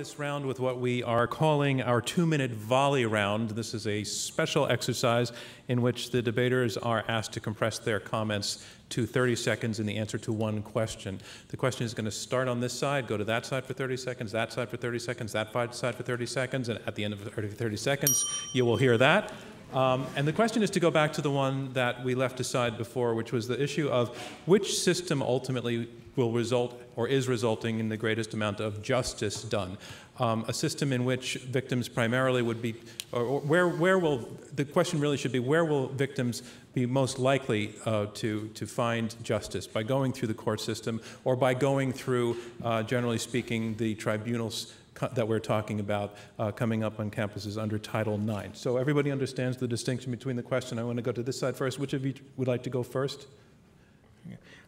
this round with what we are calling our 2-minute volley round. This is a special exercise in which the debaters are asked to compress their comments to 30 seconds in the answer to one question. The question is going to start on this side, go to that side for 30 seconds, that side for 30 seconds, that side for 30 seconds, and at the end of 30 seconds, you will hear that. And the question is to go back to the one that we left aside before, which was the issue of which system ultimately will result or is resulting in the greatest amount of justice done. A system in which victims primarily would be, or where will, the question really should be, where will victims be most likely to find justice? By going through the court system or by going through, generally speaking, the tribunals that we're talking about coming up on campuses under Title IX. So everybody understands the distinction between the question. I want to go to this side first. Which of you would like to go first?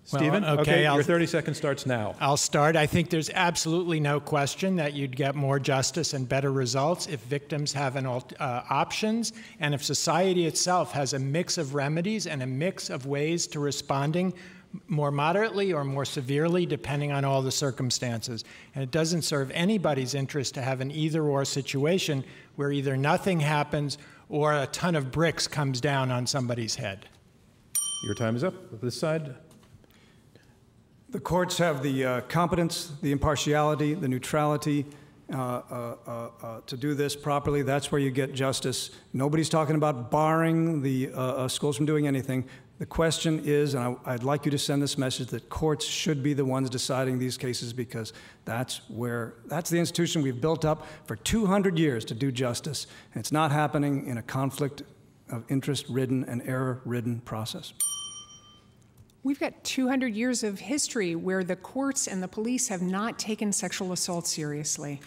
Stephen? Well, okay, your 30 seconds starts now. I'll start. I think there's absolutely no question that you'd get more justice and better results if victims have options and if society itself has a mix of remedies and a mix of ways to responding more moderately or more severely, depending on all the circumstances. And it doesn't serve anybody's interest to have an either-or situation where either nothing happens or a ton of bricks comes down on somebody's head. Your time is up. This side. The courts have the competence, the impartiality, the neutrality to do this properly. That's where you get justice. Nobody's talking about barring the schools from doing anything. The question is, and I'd like you to send this message, that courts should be the ones deciding these cases, because that's the institution we've built up for 200 years to do justice. And it's not happening in a conflict of interest-ridden and error-ridden process. We've got 200 years of history where the courts and the police have not taken sexual assault seriously.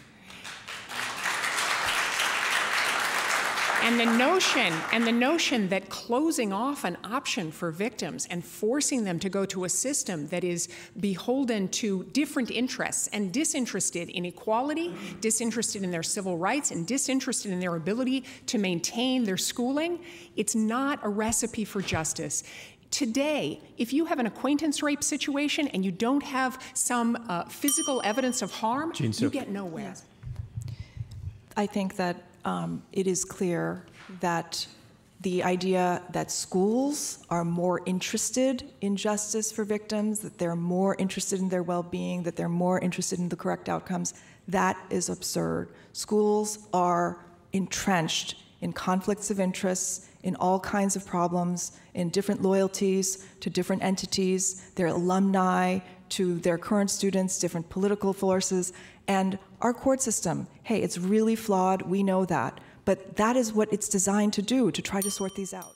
And the notion that closing off an option for victims and forcing them to go to a system that is beholden to different interests and disinterested in equality, disinterested in their civil rights, and disinterested in their ability to maintain their schooling, it's not a recipe for justice. Today, if you have an acquaintance rape situation and you don't have some physical evidence of harm, you get nowhere. Yes. I think that it is clear that the idea that schools are more interested in justice for victims, that they're more interested in their well-being, that they're more interested in the correct outcomes, that is absurd. Schools are entrenched in conflicts of interests, in all kinds of problems, in different loyalties to different entities, their alumni to their current students, different political forces, and our court system, hey, it's really flawed, we know that, but that is what it's designed to do, to try to sort these out.